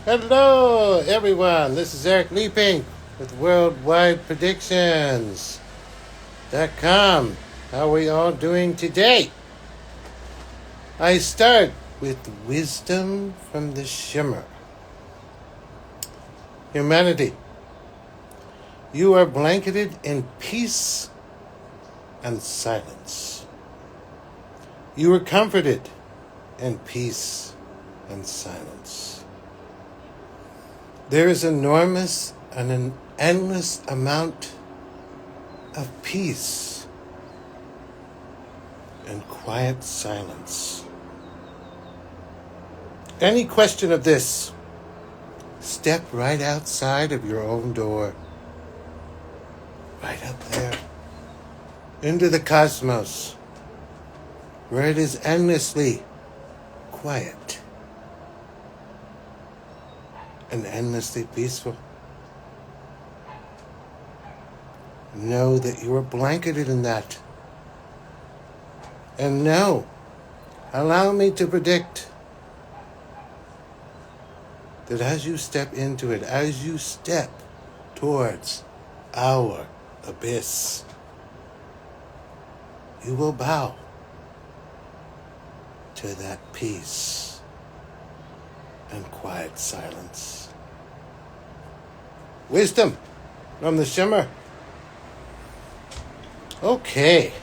Hello, everyone. This is Eric Leigh-Pink with Worldwide Predictions.com. How are we all doing today? I start with wisdom from the shimmer. Humanity, you are blanketed in peace and silence. You are comforted in peace and silence. There is enormous and an endless amount of peace and quiet silence. Any question of this, step right outside of your own door, right up there, into the cosmos, where it is endlessly quiet and endlessly peaceful. Know that you are blanketed in that. And know, allow me to predict that as you step into it, as you step towards our abyss, you will bow to that peace and quiet silence. Wisdom from the shimmer. Okay.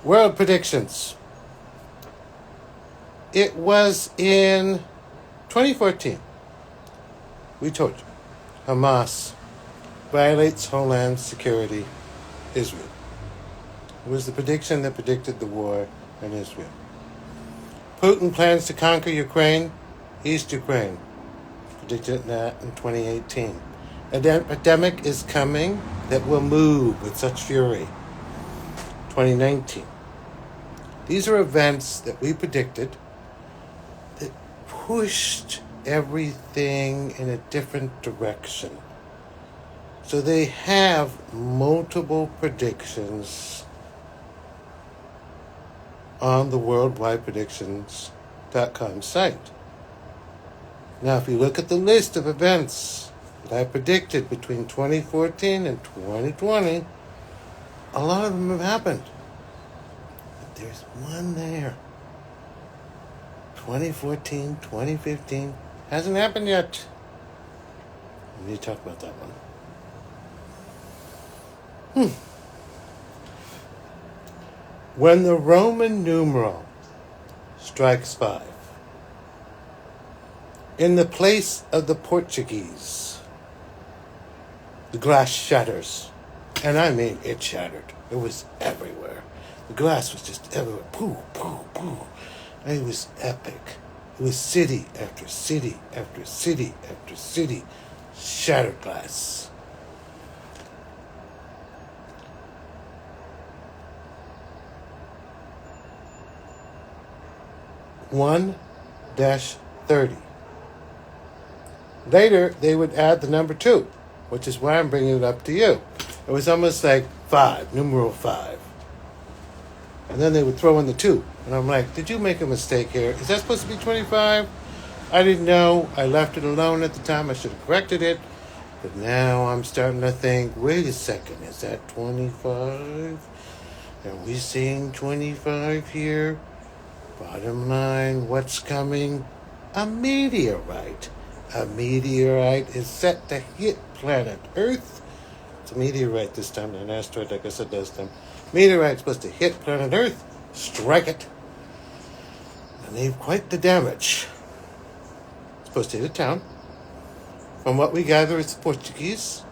World predictions. It was in 2014. We told you. Hamas violates Homeland Security, Israel. It was the prediction that predicted the war in Israel. Putin plans to conquer Ukraine, East Ukraine. Predicted that in 2018. An epidemic is coming that will move with such fury. 2019. These are events that we predicted that pushed everything in a different direction. So they have multiple predictions on the Worldwide Predictions.com site. Now, if you look at the list of events that I predicted between 2014 and 2020, a lot of them have happened. But there's one there. 2014, 2015, hasn't happened yet. We need to talk about that one. When the Roman numeral strikes 5, in the place of the Portuguese, the glass shatters. And I mean, it shattered. It was everywhere. The glass was just everywhere. Pooh, pooh, pooh. And it was epic. It was city after city after city after city. Shattered glass. (1-30). Later, they would add the number 2, which is why I'm bringing it up to you. It was almost like 5, numeral 5. And then they would throw in the 2. And I'm like, did you make a mistake here? Is that supposed to be 25? I didn't know. I left it alone at the time. I should have corrected it. But now I'm starting to think, wait a second, is that 25? Are we seeing 25 here? Bottom line, what's coming? A meteorite. A meteorite is set to hit planet Earth. It's a meteorite this time, not an asteroid like I said last time. Meteorite's supposed to hit planet Earth, strike it, and leave quite the damage. It's supposed to hit a town. From what we gather, it's the Portuguese.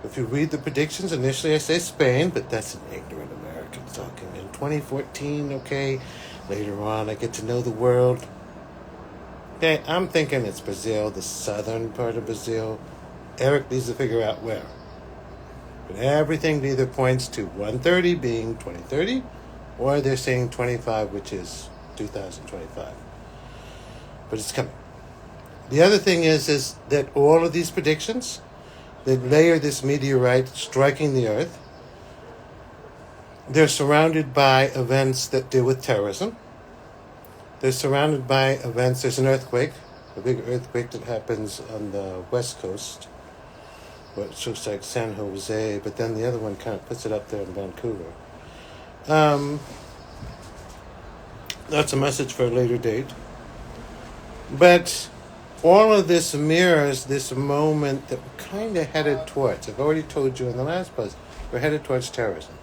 If you read the predictions, initially I say Spain, but that's an ignorant American talking. In 2014, okay, later on I get to know the world. Okay, I'm thinking it's Brazil, the southern part of Brazil. Eric needs to figure out where. But everything either points to 130 being 2030, or they're saying 25, which is 2025. But it's coming. The other thing is that all of these predictions that layer this meteorite striking the Earth, they're surrounded by events that deal with terrorism. They're surrounded by events, there's an earthquake a big earthquake that happens on the west coast, which looks like San Jose, but then the other one kind of puts it up there in Vancouver. That's a message for a later date. But all of this mirrors this moment that we're kind of headed towards. I've already told you in the last post, we're headed towards terrorism.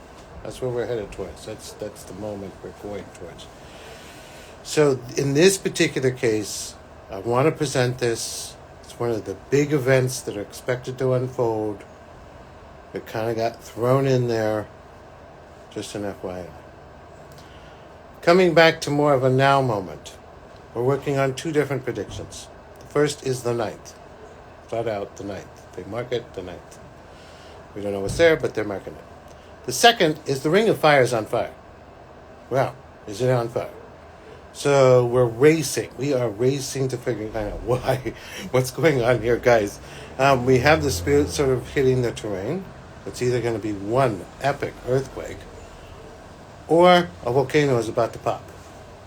That's where we're headed towards. That's the moment we're going towards. So in this particular case, I want to present this. It's one of the big events that are expected to unfold. It kind of got thrown in there. Just an FYI. Coming back to more of a now moment, we're working on two different predictions. The first is the 9th. Flat out the 9th. They mark it the 9th. We don't know what's there, but they're marking it. The second is the Ring of Fire is on fire. Wow, is it on fire? So we're racing. We are racing to figure out why, what's going on here, guys. We have the spirit sort of hitting the terrain. It's either going to be one epic earthquake or a volcano is about to pop.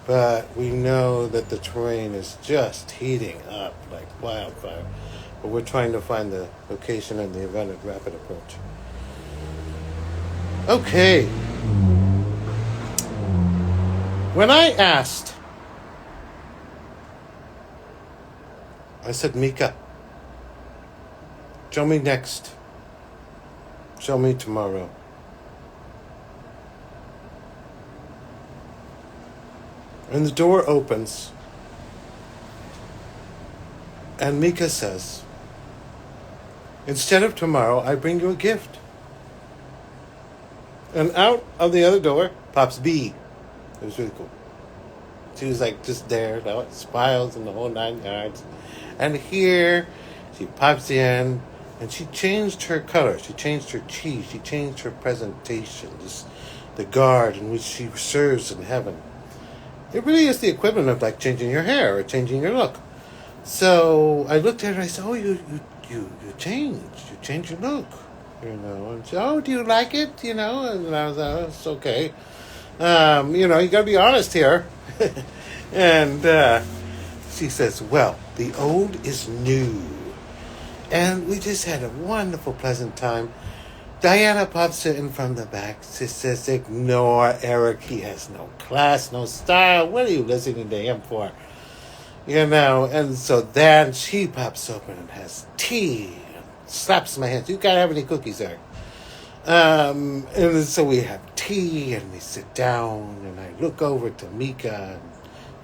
But we know that the terrain is just heating up like wildfire. But we're trying to find the location and the event at rapid approach. Okay. When I asked, I said, Mika, show me next. Show me tomorrow. And the door opens. And Mika says, instead of tomorrow, I bring you a gift. And out of the other door pops B. It was really cool. She was like just there, smiles and the whole 9 yards. And here she pops in and she changed her color. She changed her chi. She changed her presentation. Just the guard in which she serves in heaven. It really is the equivalent of like changing your hair or changing your look. So I looked at her and I said, oh, you changed. You changed your look. And she, oh, do you like it? And I was like, oh, it's okay. You gotta be honest here. And she says, well, the old is new. And we just had a wonderful, pleasant time. Diana pops in from the back. She says, ignore Eric. He has no class, no style. What are you listening to him for? And so then she pops open and has tea and slaps my hands. You can't have any cookies, Eric. And so we have tea and we sit down and I look over to Mika and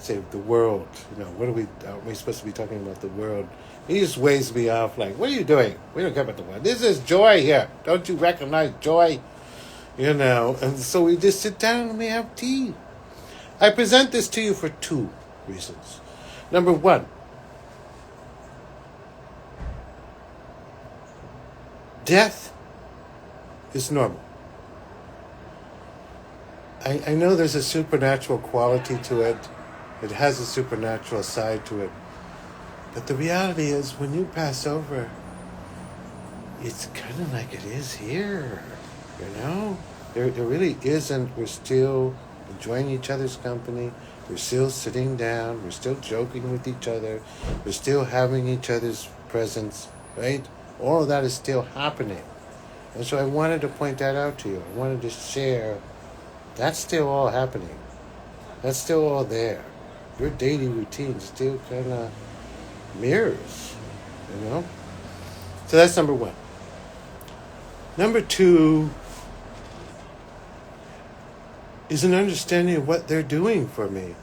say, the world, are we supposed to be talking about the world? He just waves me off like, what are you doing? We don't care about the world. This is joy here. Don't you recognize joy? And so we just sit down and we have tea. I present this to you for two reasons. Number one, death is normal. I know there's a supernatural quality to it. It has a supernatural side to it. But the reality is, when you pass over, it's kind of like it is here, There really isn't. We're still enjoying each other's company. We're still sitting down. We're still joking with each other. We're still having each other's presence, right? All of that is still happening. And so I wanted to point that out to you. I wanted to share. That's still all happening. That's still all there. Your daily routine still kind of mirrors, So that's number one. Number two is an understanding of what they're doing for me.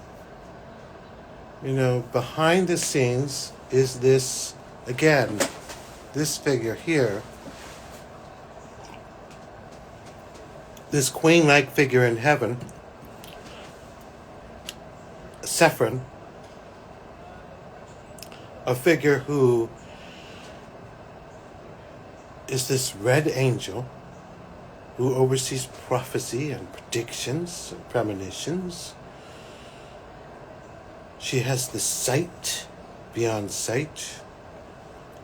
Behind the scenes is this, again, this figure here, this queen-like figure in heaven, Sephron, a figure who is this red angel who oversees prophecy and predictions and premonitions. She has the sight beyond sight,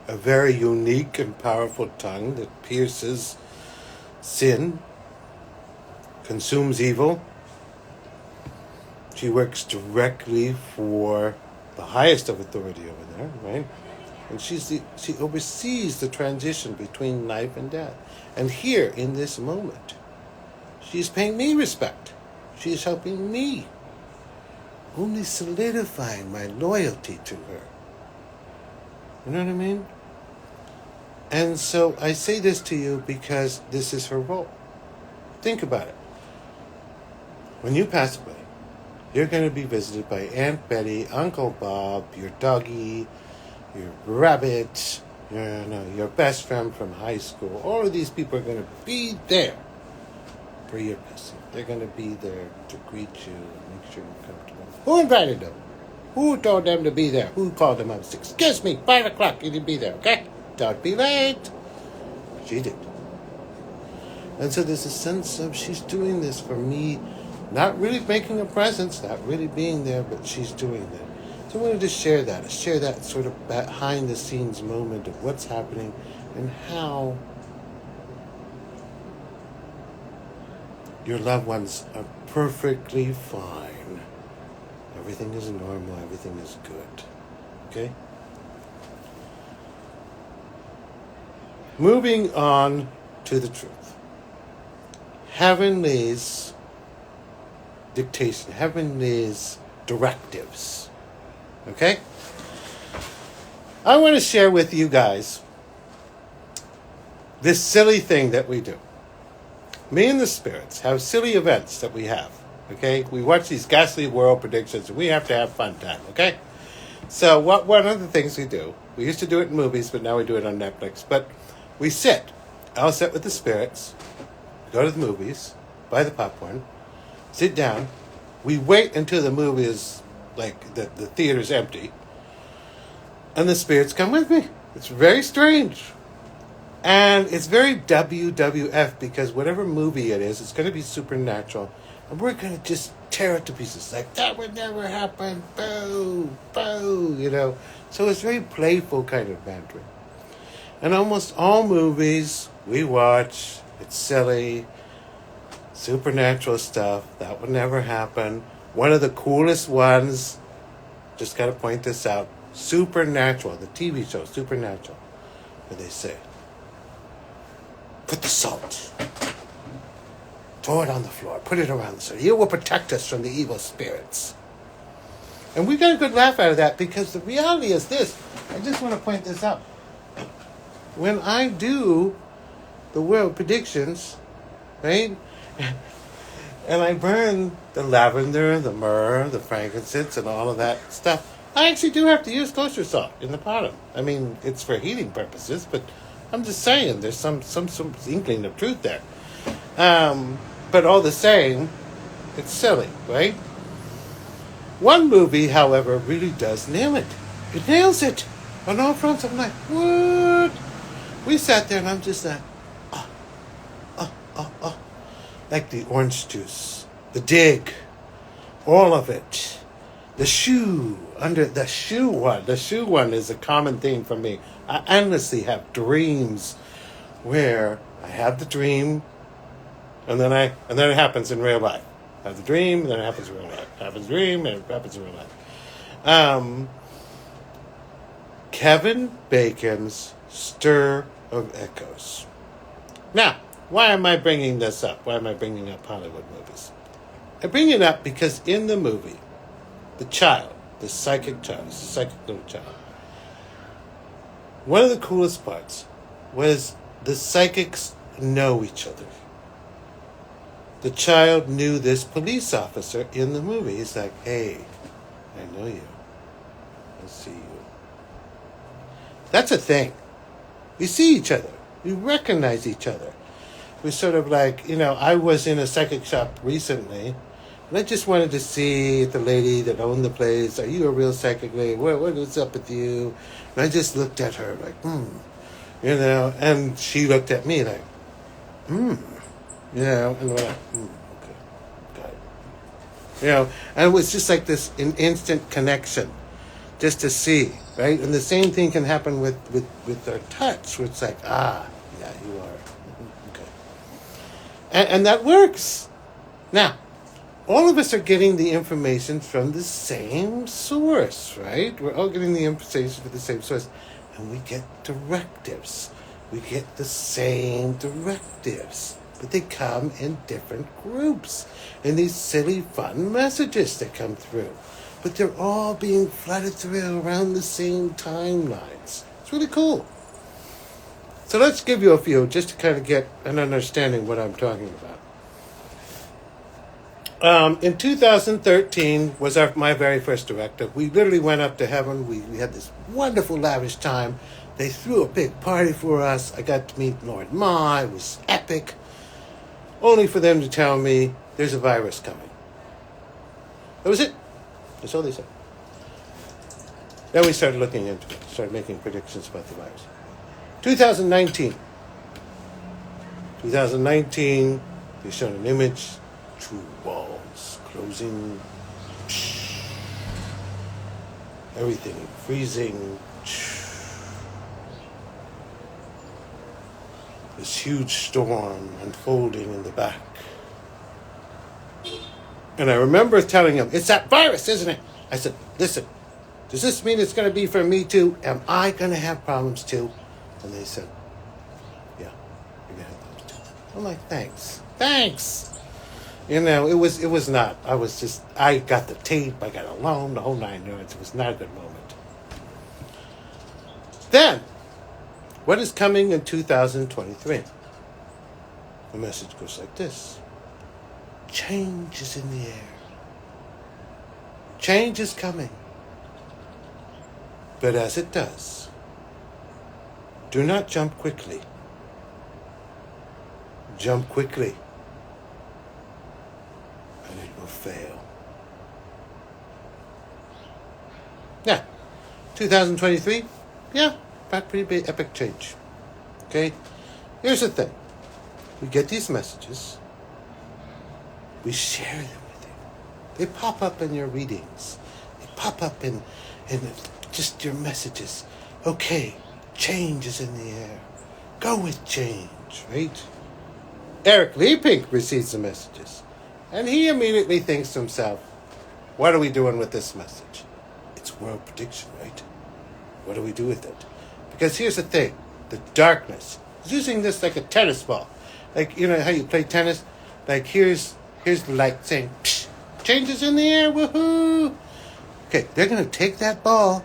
a very unique and powerful tongue that pierces sin, consumes evil. She works directly for the highest of authority over there, right? And she oversees the transition between life and death. And here, in this moment, she's paying me respect. She's helping me, only solidifying my loyalty to her. You know what I mean? And so I say this to you because this is her role. Think about it. When you pass away, you're going to be visited by Aunt Betty, Uncle Bob, your doggy, your rabbit, your best friend from high school. All of these people are going to be there for your passing. They're going to be there to greet you and make sure you're comfortable. Who invited them? Who told them to be there? Who called them up 6? Excuse me, 5 o'clock, you need to be there, okay? Don't be late. She did. And so there's a sense of she's doing this for me, not really making a presence, not really being there, but she's doing that. So I wanted to share that sort of behind the scenes moment of what's happening and how your loved ones are perfectly fine. Everything is normal, everything is good. Okay? Moving on to the truth. Heavenly's dictation, Heavenly's directives. Okay? I want to share with you guys this silly thing that we do. Me and the spirits have silly events that we have. Okay? We watch these ghastly world predictions and we have to have fun time. Okay? So one of the things we do, we used to do it in movies, but now we do it on Netflix. But we sit. I'll sit with the spirits, go to the movies, buy the popcorn, sit down. We wait until the movie is, like, the theater's empty. And the spirits come with me. It's very strange. And it's very WWF because whatever movie it is, it's going to be supernatural. And we're going to just tear it to pieces. Like, that would never happen. Boo, boo, you know. So it's very playful kind of bantering. And almost all movies we watch, it's silly, supernatural stuff. That would never happen. One of the coolest ones, just got to point this out, Supernatural, the TV show, Supernatural, where they say, put the salt, throw it on the floor, put it around the circle. You will protect us from the evil spirits. And we got a good laugh out of that because the reality is this. I just want to point this out. When I do the world predictions, right, and I burn the lavender, the myrrh, the frankincense, and all of that stuff, I actually do have to use kosher salt in the bottom. I mean, it's for heating purposes, but I'm just saying there's some inkling of truth there. But all the same, it's silly, right? One movie, however, really does nail it. It nails it on all fronts. I'm like, what? We sat there and I'm just like, like the orange juice, the dig, all of it. The shoe one is a common theme for me. I endlessly have dreams where I have the dream and then it happens in real life. I have the dream and then it happens in real life. I have a dream and it happens in real life. Kevin Bacon's Stir of Echoes. Now, why am I bringing this up? Why am I bringing up Hollywood movies? I bring it up because in the movie, the child, the psychic little child, one of the coolest parts was the psychics know each other. The child knew this police officer in the movie. He's like, hey, I know you. I see you. That's a thing. We see each other. We recognize each other. We're sort of like, I was in a psychic shop recently, and I just wanted to see the lady that owned the place. Are you a real psychic lady? What is up with you? And I just looked at her like, and she looked at me like, and we're like, okay, got it. And it was just like this an instant connection, just to see, right? And the same thing can happen with our touch, where it's like, yeah, you are. Okay. And that works. Now, all of us are getting the information from the same source, right? We're all getting the information from the same source. And we get directives. We get the same directives. But they come in different groups. And these silly, fun messages that come through. But they're all being flooded through around the same timelines. It's really cool. So let's give you a few just to kind of get an understanding of what I'm talking about. In 2013 was my very first directive. We literally went up to heaven. We had this wonderful, lavish time. They threw a big party for us. I got to meet Lord Ma. It was epic. Only for them to tell me there's a virus coming. That was it. That's all they said. Then we started looking into it. Started making predictions about the virus. 2019. They showed an image. 2 walls closing. Everything freezing. This huge storm unfolding in the back. And I remember telling him, it's that virus, isn't it? I said, listen, does this mean it's going to be for me too? Am I going to have problems too? And they said, yeah, you're going to have problems too. I'm like, thanks. You know, it was not. I got the tape, I got a loan, the whole 9 yards. It was not a good moment. Then, what is coming in 2023? The message goes like this. Change is in the air. Change is coming. But as it does, do not jump quickly. Jump quickly, and it will fail. Yeah, 2023, yeah, about pretty big epic change. Okay, here's the thing. We get these messages. We share them with you. They pop up in your readings. They pop up in just your messages. Okay, change is in the air. Go with change, right? Eric Leigh-Pink receives the messages. And he immediately thinks to himself, what are we doing with this message? It's world prediction, right? What do we do with it? Because here's the thing. The darkness is using this like a tennis ball. Like, you know how you play tennis? Like, here's the light saying, psh, change is in the air, woohoo! Okay, they're going to take that ball,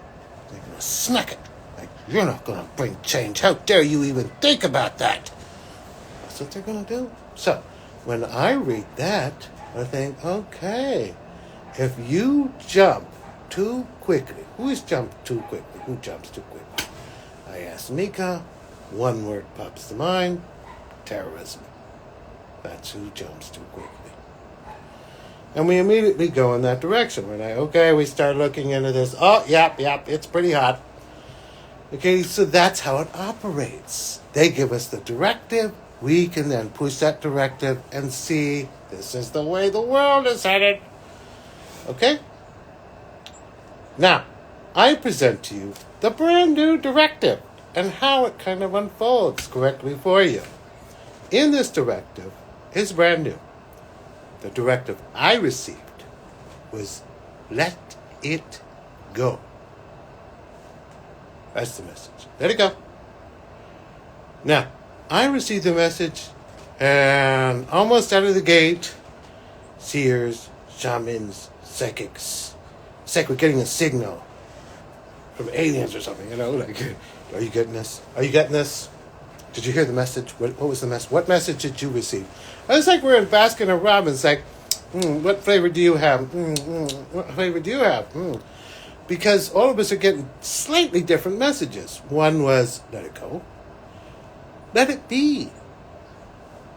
they're going to smack it. Like, you're not going to bring change. How dare you even think about that? That's what they're going to do. So, when I read that, I think, okay, if you jump too quickly, who has jumped too quickly? Who jumps too quickly? I asked Mika, one word pops to mind, terrorism. That's who jumps too quickly. And we immediately go in that direction. We're like, okay, we start looking into this. Oh, yep, it's pretty hot. Okay, so that's how it operates. They give us the directive. We can then push that directive and see this is the way the world is headed. Okay? Now, I present to you the brand new directive and how it kind of unfolds correctly for you. In this directive, it's brand new. The directive I received was let it go. That's the message. Let it go. Now, I received the message, and almost out of the gate, seers, shamans, psychics. It's like we're getting a signal from aliens or something, you know? Like, are you getting this? Are you getting this? Did you hear the message? What was the message? What message did you receive? It was like we're in Baskin and Robbins, like, what flavor do you have? What flavor do you have? Because all of us are getting slightly different messages. One was, let it go. Let it be.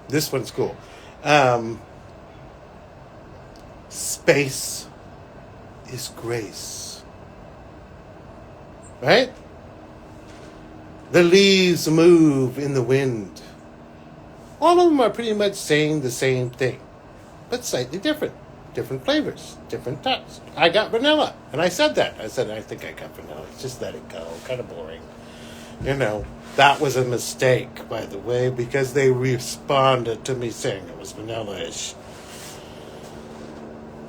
This one's cool. Space is grace. Right? The leaves move in the wind. All of them are pretty much saying the same thing, but slightly different. Different flavors, different touch. I got vanilla, and I said that. I said, I think I got vanilla. Just let it go. Kind of boring. You know, that was a mistake, by the way, because they responded to me saying it was vanilla-ish.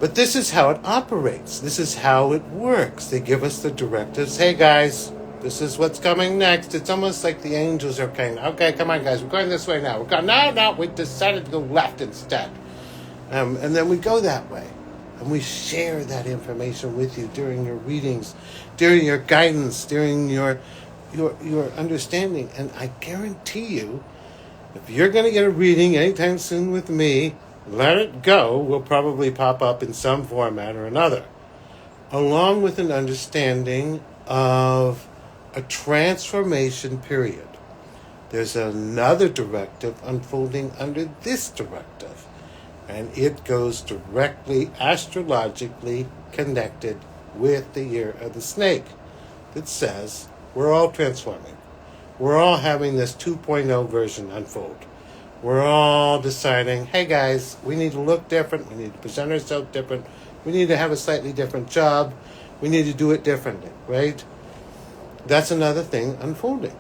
But this is how it operates. This is how it works. They give us the directives. Hey, guys, this is what's coming next. It's almost like the angels are saying, okay, come on, guys, we're going this way now. We're going, no, we decided to go left instead. And then we go that way. And we share that information with you during your readings, during your guidance, during your understanding. And I guarantee you, if you're going to get a reading anytime soon with me, Let It Go will probably pop up in some format or another, along with an understanding of a transformation period. There's another directive unfolding under this directive, and it goes directly astrologically connected with the year of the snake that says we're all transforming. We're all having this 2.0 version unfold. We're all deciding, hey guys, we need to look different. We need to present ourselves different. We need to have a slightly different job. We need to do it differently, right? That's another thing unfolding.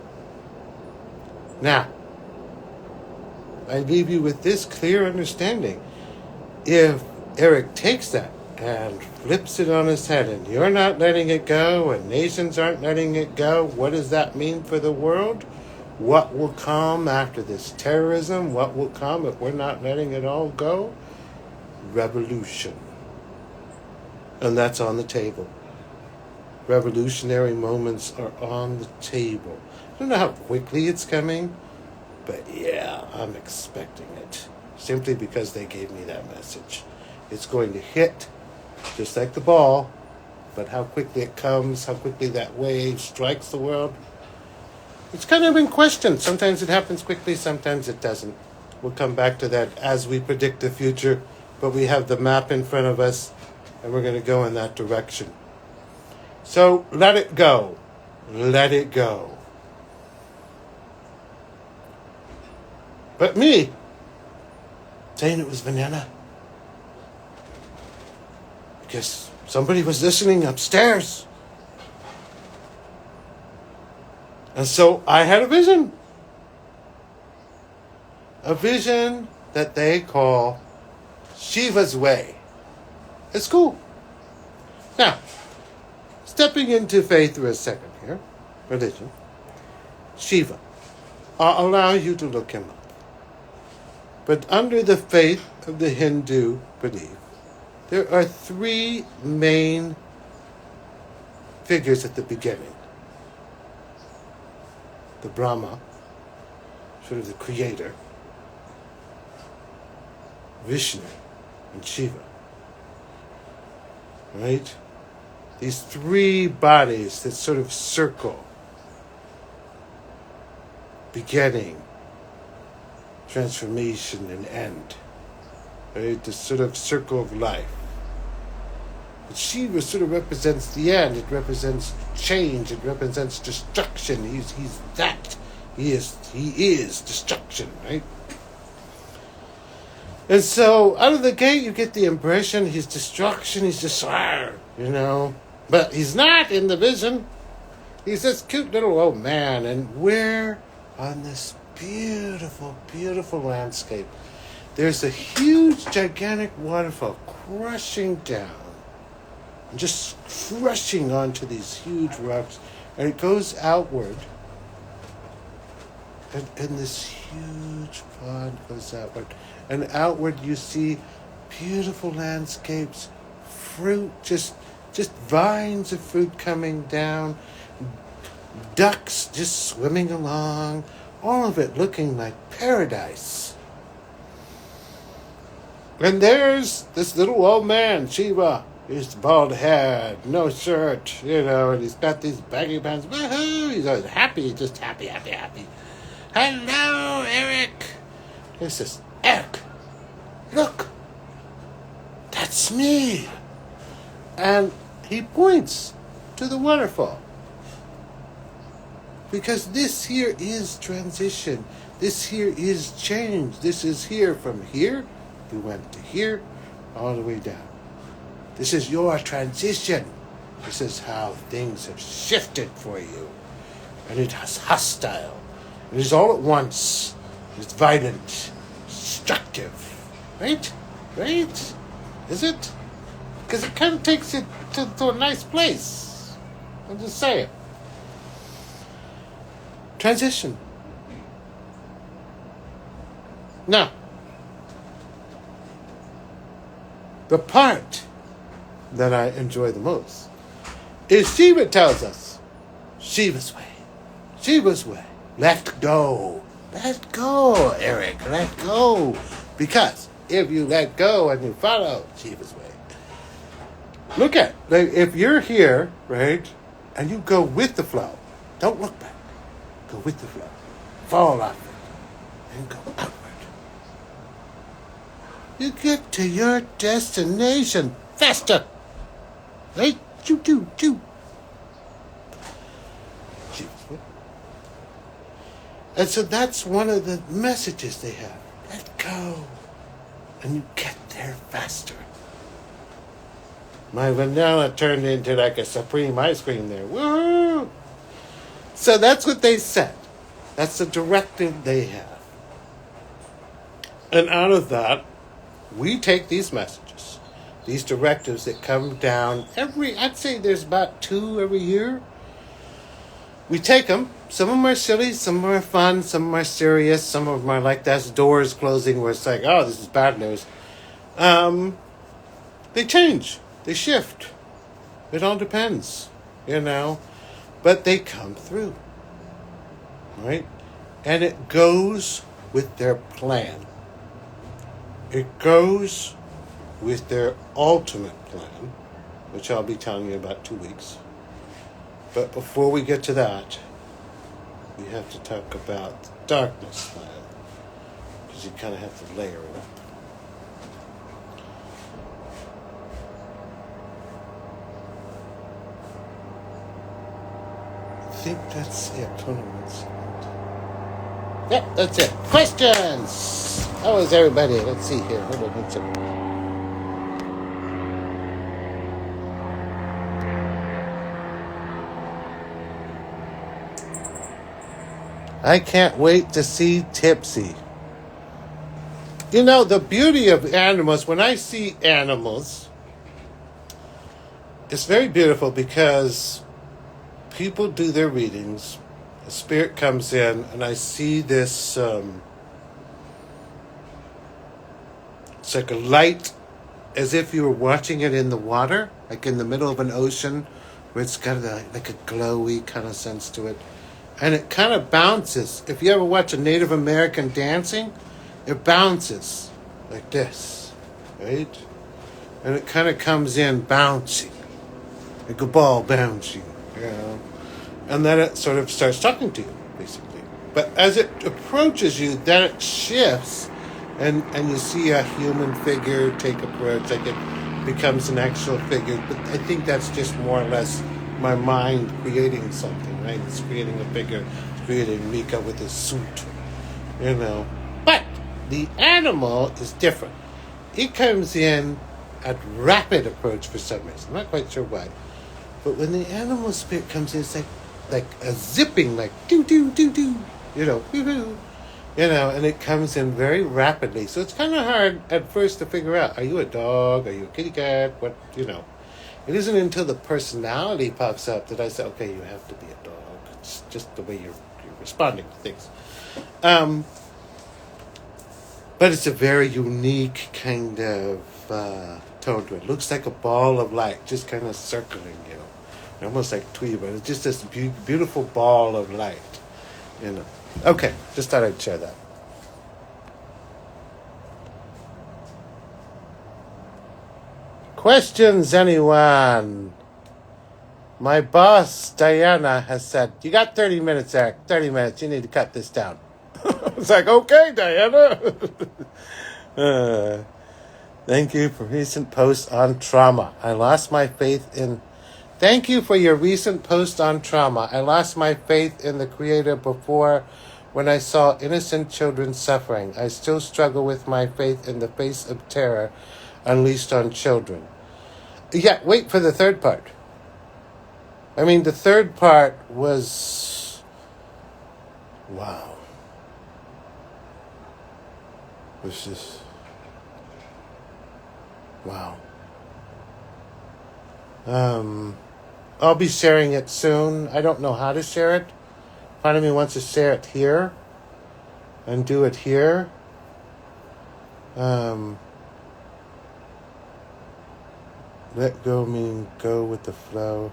Now, I leave you with this clear understanding. If Eric takes that and flips it on his head, and you're not letting it go, and nations aren't letting it go, what does that mean for the world? What will come after this terrorism? What will come if we're not letting it all go? Revolution. And that's on the table. Revolutionary moments are on the table. I don't know how quickly it's coming, but yeah, I'm expecting it. Simply because they gave me that message. It's going to hit just like the ball, but how quickly it comes, how quickly that wave strikes the world, it's kind of in question. Sometimes it happens quickly, sometimes it doesn't. We'll come back to that as we predict the future, but we have the map in front of us, and we're going to go in that direction. So let it go. Let it go. But me, saying it was banana, because somebody was listening upstairs. And so I had a vision. A vision that they call Shiva's Way. It's cool. Now, stepping into faith for a second here, religion, Shiva. I'll allow you to look him up. But under the faith of the Hindu belief, there are three main figures at the beginning. The Brahma, sort of the creator, Vishnu, and Shiva. Right? These three bodies that sort of circle. Beginning, transformation, and end. Right? This sort of circle of life. But Shiva sort of represents the end. It represents change. It represents destruction. He's that. He is destruction, right? And so out of the gate you get the impression he's destruction, he's just But he's not in the vision. He's this cute little old man, and we're on this beautiful, beautiful landscape. There's a huge, gigantic waterfall crushing down. Just crushing onto these huge rocks, and it goes outward, and this huge pond goes outward, and outward you see beautiful landscapes, fruit, just vines of fruit coming down, ducks just swimming along, all of it looking like paradise. And there's this little old man, Shiva. He's bald head, no shirt, and he's got these baggy pants. Woohoo! He's always happy, just happy. Hello, Eric. He says, Eric, look, that's me. And he points to the waterfall. Because this here is transition. This here is change. This is here. From here, you went to here, all the way down. This is your transition. This is how things have shifted for you. And it is hostile. It is all at once. It's violent. Destructive. Right? Right? Is it? because it kind of takes you to a nice place. I'm just saying. Transition. Now, the part that I enjoy the most is Shiva tells us, Shiva's way. Shiva's way. Let go. Let go, Eric. Let go. Because if you let go and you follow Shiva's way, look at, like, if you're here, right, and you go with the flow, don't look back. Go with the flow. Fall off it. And go outward. You get to your destination faster. Right? Choo. And so that's one of the messages they have. Let go. And you get there faster. My vanilla turned into like a supreme ice cream there. Woo! So that's what they said. That's the directive they have. And out of that, we take these messages, these directives that come down I'd say there's about 2 every year. We take them. Some of them are silly, some of them are fun, some of them are serious, some of them are like that's doors closing where it's like, oh, this is bad news. They change. They shift. It all depends, But they come through. Right? And it goes with their plan. It goes with their ultimate plan, which I'll be telling you about 2 weeks. But before we get to that, we have to talk about the darkness plan, because you kind of have to layer it up. I think that's it. Hold on 1 second. Yep, that's it. Questions! How is everybody? Let's see here. Hold on 1 second. I can't wait to see Tipsy. The beauty of animals, when I see animals, it's very beautiful because people do their readings, the spirit comes in, and I see this, it's like a light, as if you were watching it in the water, like in the middle of an ocean, where it's got like a glowy kind of sense to it. And it kind of bounces. If you ever watch a Native American dancing, it bounces like this, right? And it kind of comes in bouncing, like a ball bouncing, And then it sort of starts talking to you, basically. But as it approaches you, then it shifts, and you see a human figure take approach, like it becomes an actual figure. But I think that's just more or less my mind creating something, right? It's creating a figure, it's creating Mika with his suit, But the animal is different. It comes in at rapid approach for some reason. I'm not quite sure why. But when the animal spirit comes in, it's like a zipping, like do, woo-hoo, and it comes in very rapidly. So it's kind of hard at first to figure out, are you a dog? Are you a kitty cat? What. It isn't until the personality pops up that I say, okay, you have to be a dog. It's just the way you're responding to things. But it's a very unique kind of tone to it. It looks like a ball of light just kind of circling, almost like tweed, but it's just this beautiful ball of light, Okay, just thought I'd share that. Questions, anyone? My boss, Diana, has said, you got 30 minutes, Eric. 30 minutes. You need to cut this down. I was like, okay, Diana. Thank you for recent post on trauma. I lost my faith in... Thank you for your recent post on trauma. I lost my faith in the Creator before when I saw innocent children suffering. I still struggle with my faith in the face of terror unleashed on children. Yeah, wait for the third part. I mean, the third part was... Wow. It was just... Wow. I'll be sharing it soon. I don't know how to share it. Part of me wants to share it here and do it here. Let go meaning go with the flow.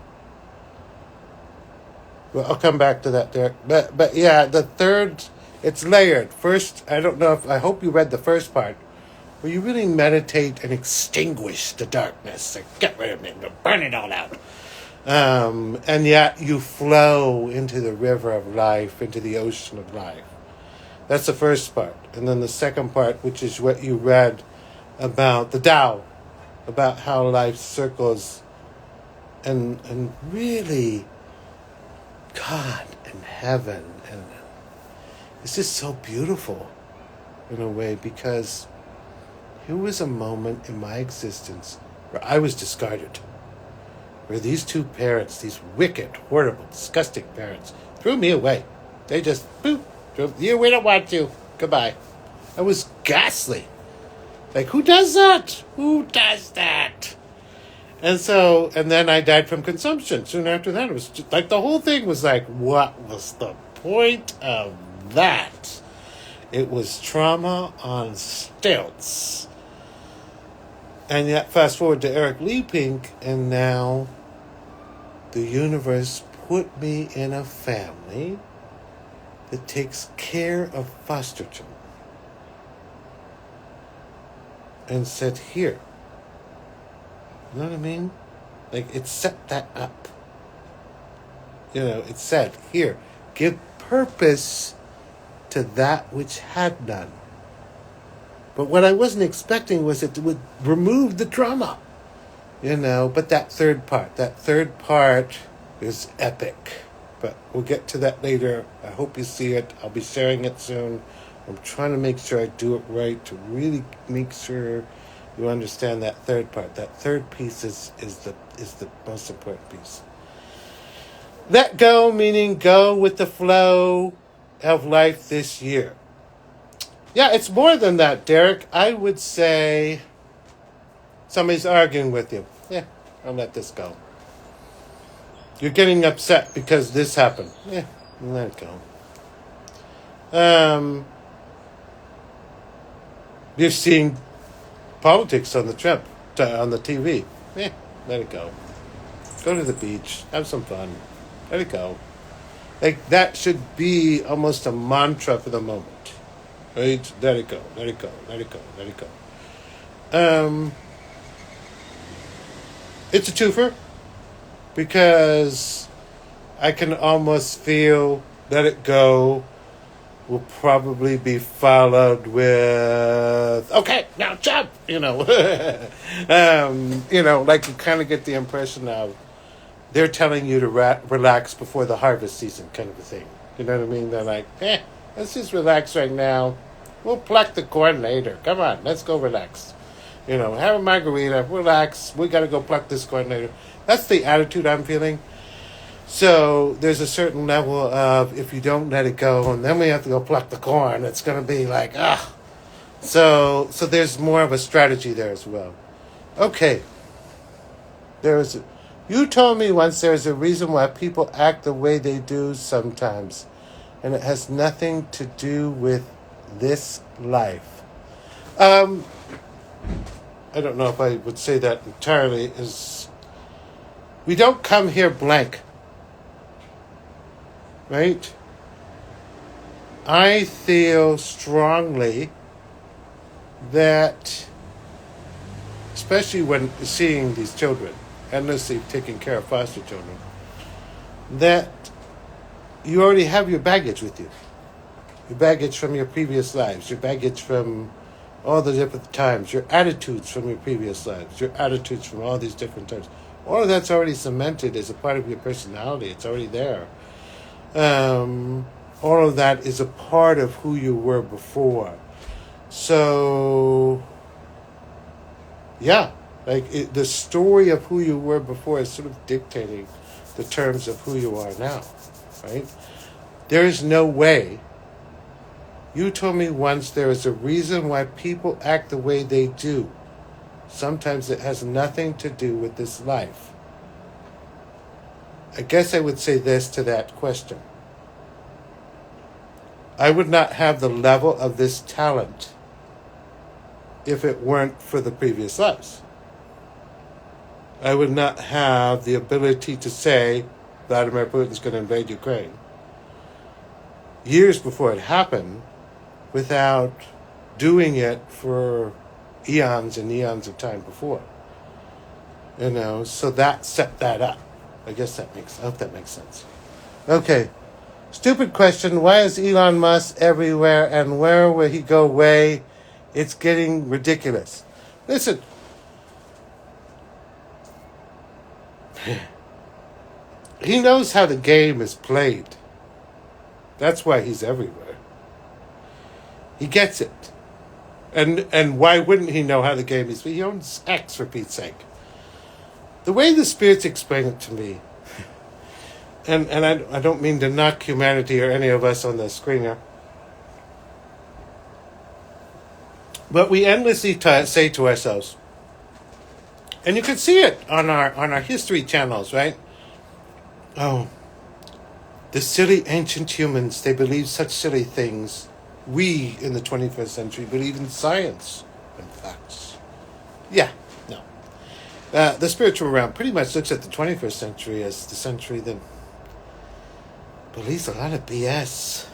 Well, I'll come back to that, Derek. But yeah, the third, it's layered. First, I don't know if, I hope you read the first part, where you really meditate and extinguish the darkness, and get rid of it, and burn it all out. And yet you flow into the river of life, into the ocean of life. That's the first part. And then the second part, which is what you read about the Tao, about how life circles and really God and heaven. And it's just so beautiful in a way, because here was a moment in my existence where I was discarded. Where these two parents, these wicked, horrible, disgusting parents, threw me away. They just, boop, we don't want you. Goodbye. I was ghastly. Like, who does that? Who does that? And so, and then I died from consumption. Soon after that, it was just, like, the whole thing was like, what was the point of that? It was trauma on stilts. And yet, fast forward to Leigh-Pink, and now the universe put me in a family that takes care of foster children. And said, here. You know what I mean? Like, it set that up. You know, it said, here, give purpose to that which had none. But what I wasn't expecting was it would remove the trauma. You know, but that third part is epic. But we'll get to that later. I hope you see it. I'll be sharing it soon. I'm trying to make sure I do it right, to really make sure you understand that third part. That third piece is the most important piece. Let go, meaning go with the flow of life this year. Yeah, it's more than that, Derek. I would say somebody's arguing with you. Yeah, I'll let this go. You're getting upset because this happened. Yeah, let it go. You're seeing politics on the TV. Yeah, let it go. Go to the beach. Have some fun. Let it go. Like, that should be almost a mantra for the moment. Right? Let it go. Let it go. Let it go. Let it go. It's a twofer, because I can almost feel let it go will probably be followed with, okay, now jump, you know. Like, you kind of get the impression of they're telling you to relax before the harvest season, kind of a thing. You know what I mean? They're like, let's just relax right now. We'll pluck the corn later. Come on, let's go relax. You know, have a margarita, relax. We got to go pluck this corn later. That's the attitude I'm feeling. So there's a certain level of, if you don't let it go, and then we have to go pluck the corn, it's going to be like, So there's more of a strategy there as well. Okay. You told me once there's a reason why people act the way they do sometimes, and it has nothing to do with this life. I don't know if I would say that entirely. Is we don't come here blank. Right? I feel strongly that, especially when seeing these children, endlessly taking care of foster children, that you already have your baggage with you. Your baggage from your previous lives, your baggage from all the different times, your attitudes from your previous lives, your attitudes from all these different times. All of that's already cemented as a part of your personality. It's already there. All of that is a part of who you were before. So, yeah, the story of who you were before is sort of dictating the terms of who you are now, right? There is no way. You told me once there is a reason why people act the way they do. Sometimes it has nothing to do with this life. I guess I would say this to that question. I would not have the level of this talent if it weren't for the previous lives. I would not have the ability to say Vladimir Putin's going to invade Ukraine years before it happened without doing it for eons and eons of time before. So that set that up. I hope that makes sense. Okay. Stupid question. Why is Elon Musk everywhere, and where will he go away? It's getting ridiculous. Listen. He knows how the game is played. That's why he's everywhere. He gets it. And why wouldn't he know how the game is played? He owns X, for Pete's sake. The way the spirits explain it to me, and I don't mean to knock humanity or any of us on the screen here, but we endlessly say to ourselves, and you can see it on our history channels, right? Oh, the silly ancient humans, they believe such silly things. We, in the 21st century, believe in science and facts. Yeah, no. The spiritual realm pretty much looks at the 21st century as the century that believes a lot of BS.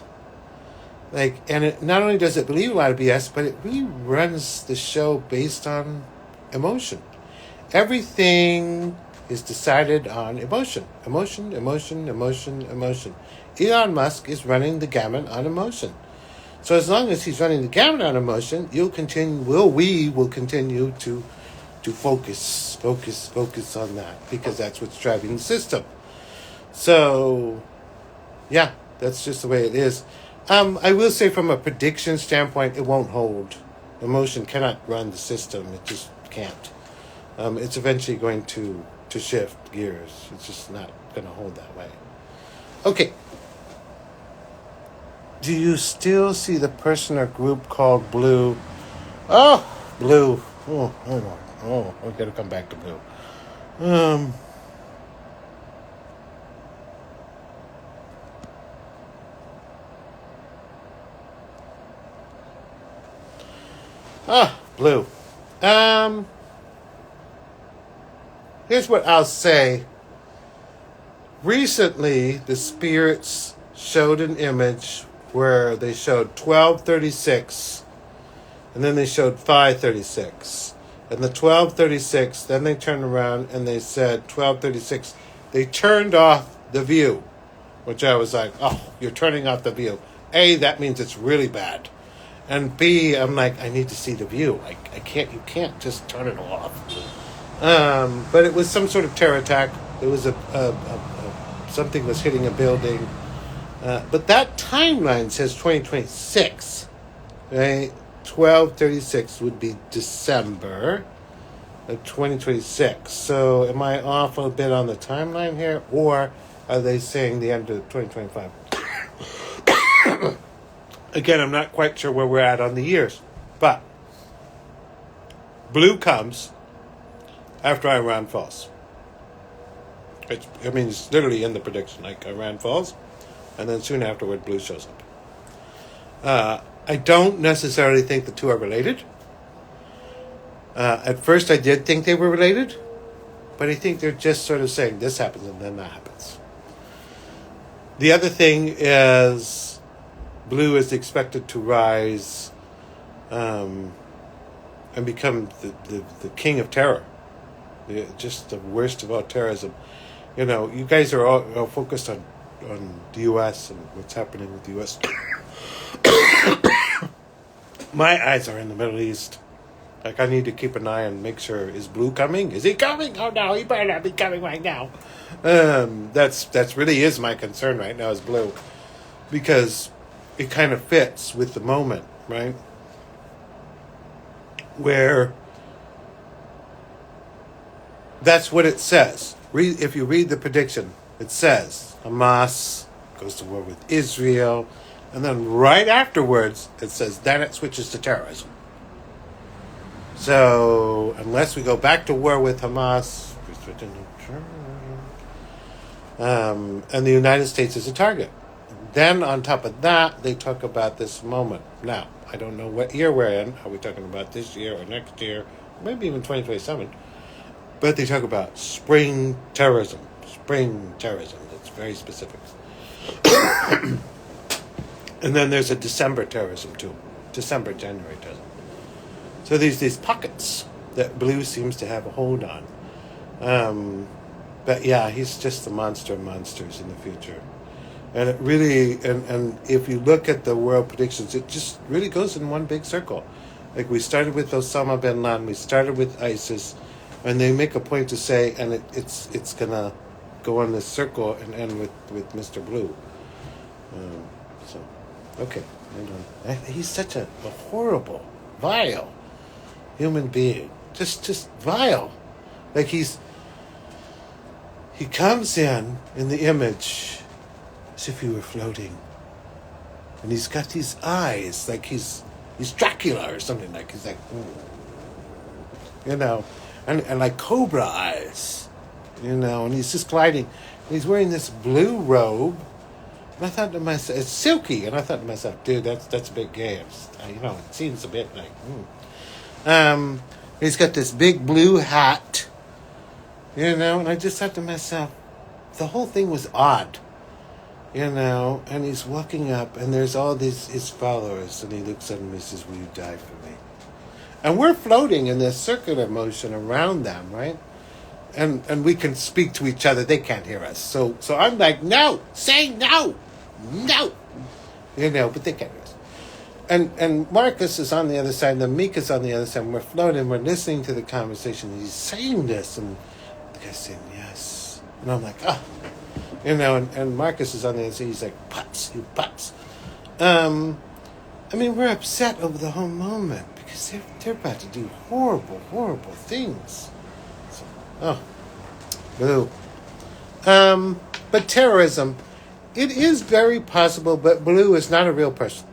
And it not only does it believe a lot of BS, but it really runs the show based on emotion. Everything is decided on emotion. Emotion, emotion, emotion, emotion. Elon Musk is running the gamut on emotion. So as long as he's running the gamut on emotion, we will continue to focus on that, because that's what's driving the system. So, yeah, that's just the way it is. I will say from a prediction standpoint, it won't hold. Emotion cannot run the system. It just can't. It's eventually going to shift gears. It's just not going to hold that way. Okay. Do you still see the person or group called Blue? Oh, Blue. Oh, we got to come back to Blue. Blue. Here's what I'll say. Recently, the spirits showed an image where they showed 1236, and then they showed 536. And the 1236, then they turned around and they said 1236. They turned off the view, which I was like, oh, you're turning off the view. A, that means it's really bad. And B, I'm like, I need to see the view. You can't just turn it off. But it was some sort of terror attack. It was something was hitting a building. But that timeline says 2026, right? 1236 would be December of 2026. So am I off a bit on the timeline here? Or are they saying the end of 2025? Again, I'm not quite sure where we're at on the years. But Blue comes after Iran falls. It's literally in the prediction. Like Iran falls, and then soon afterward, Blue shows up. I don't necessarily think the two are related. At first, I did think they were related, but I think they're just sort of saying this happens and then that happens. The other thing is Blue is expected to rise and become the king of terror. Just the worst of all terrorism. You guys are all focused on the U.S. and what's happening with the U.S. My eyes are in the Middle East. I need to keep an eye and make sure, is Blue coming? Is he coming? Oh no, he better not be coming right now. That's really is my concern right now, is Blue. Because it kind of fits with the moment, right? Where that's what it says. If you read the prediction, it says Hamas goes to war with Israel, and then right afterwards it says then it switches to terrorism. So unless we go back to war with Hamas, And the United States is a target. Then on top of that, they talk about this moment. Now, I don't know what year we're in. Are we talking about this year or next year? Maybe even 2027. But they talk about spring terrorism. Spring terrorism. That's very specific. And then there's a December terrorism too. December, January terrorism. So there's these pockets that Blue seems to have a hold on. But yeah, he's just the monster of monsters in the future. And it really, and if you look at the world predictions, it just really goes in one big circle. Like we started with Osama bin Laden, we started with ISIS, and they make a point to say, and it's gonna go on this circle and end with Mr. Blue. So, okay. He's such a horrible, vile human being. Just vile. Like he comes in the image as if he were floating. And he's got these eyes like he's Dracula or something, like he's like, and like cobra eyes, and he's just gliding. And he's wearing this blue robe. And I thought to myself, it's silky, and I thought to myself, dude, that's a bit gay. It seems a bit like, he's got this big blue hat, and I just thought to myself, the whole thing was odd, and he's walking up, and there's all his followers, and he looks at them and says, will you die for me? And we're floating in this circular motion around them, right? And we can speak to each other. They can't hear us. So I'm like, no, say no, but they can't hear us. And Marcus is on the other side, and the Meek is on the other side, and we're floating, we're listening to the conversation, and he's saying this, and the guy's saying yes. And I'm like, and Marcus is on the other side, he's like, putz, you putz. We're upset over the whole moment, because they're about to do horrible, horrible things. Boo. But terrorism, it is very possible, but Blue is not a real person.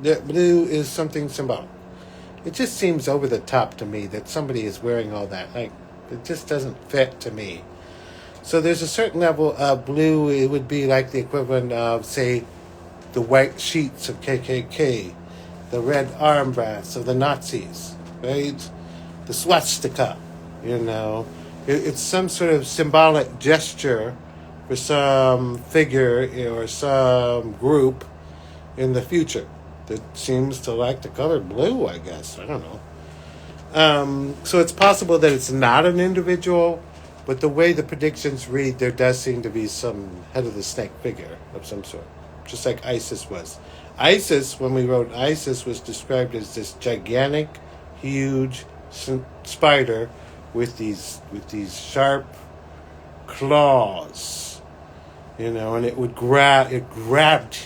Blue is something symbolic. It just seems over the top to me that somebody is wearing all that. Like, it just doesn't fit to me. So there's a certain level of Blue. It would be like the equivalent of, say, the white sheets of KKK, the red armrests of the Nazis, right? The swastika, It's some sort of symbolic gesture for some figure or some group in the future that seems to like the color blue, I guess. I don't know. So it's possible that it's not an individual, but the way the predictions read, there does seem to be some head of the snake figure of some sort, just like ISIS was. ISIS, when we wrote ISIS, was described as this gigantic, huge spider with these sharp claws, and it grabbed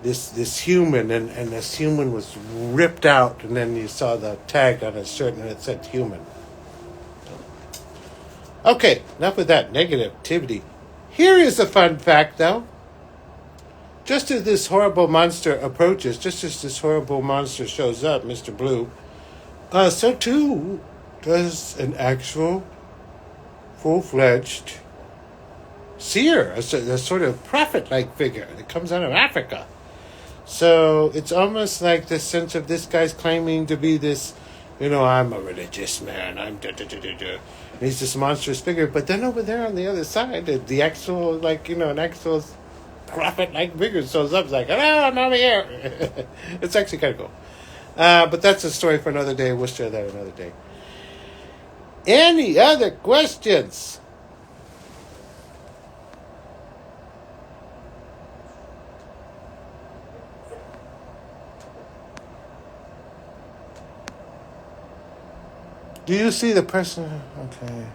this human, and this human was ripped out, and then you saw the tag on his shirt, and it said human. Okay, enough with that negativity. Here is a fun fact, though. Just as this horrible monster approaches, just as this horrible monster shows up, Mr. Blue, so too does an actual full-fledged seer, a sort of prophet-like figure that comes out of Africa. So it's almost like this sense of this guy's claiming to be this, I'm a religious man, I'm da-da-da-da-da. And he's this monstrous figure. But then over there on the other side, the actual, an actual prophet-like figure shows up. It's like, hello, I'm over here. It's actually kind of cool. But that's a story for another day. We'll share that another day. Any other questions? Do you see the person? Okay.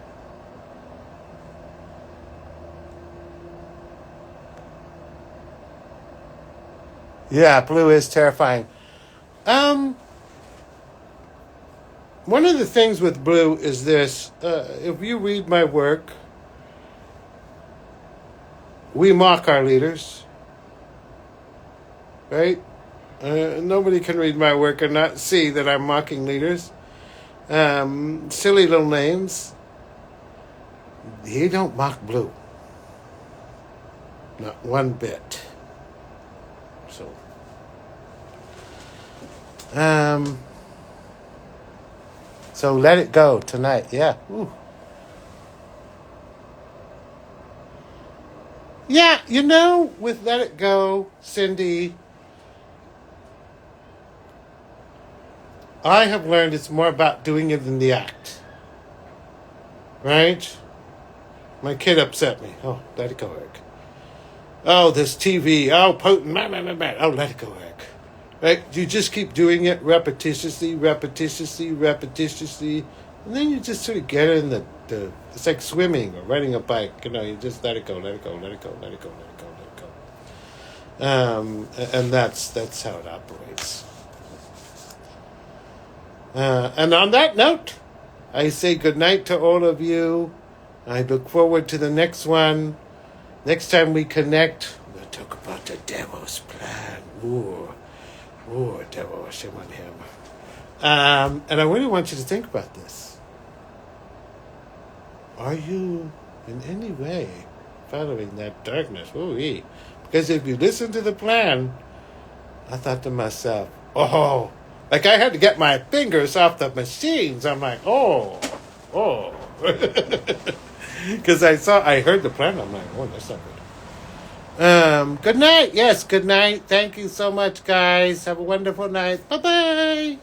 Yeah, blue is terrifying. One of the things with blue is this. If you read my work, we mock our leaders, right? Nobody can read my work and not see that I'm mocking leaders. Silly little names. He don't mock blue. Not one bit. So, so let it go tonight. Yeah. Ooh. Yeah, with Let It Go, Cindy, I have learned it's more about doing it in the act. Right? My kid upset me. Oh, let it go, Eric. Oh, this TV. Oh, potent. Oh, let it go, Eric. Right? You just keep doing it repetitiously. And then you just sort of get in the it's like swimming or riding a bike. You just let it go. And that's how it operates. And on that note, I say goodnight to all of you. I look forward to the next one. Next time we connect, we'll talk about the devil's plan. Ooh, devil, shame on him. And I really want you to think about this. Are you in any way following that darkness? Ooh-wee. Because if you listen to the plan, I thought to myself, oh, like I had to get my fingers off the machines. I'm like, oh. Because I heard the plan. I'm like, oh, that's not good. Good night. Yes, good night. Thank you so much, guys. Have a wonderful night. Bye-bye.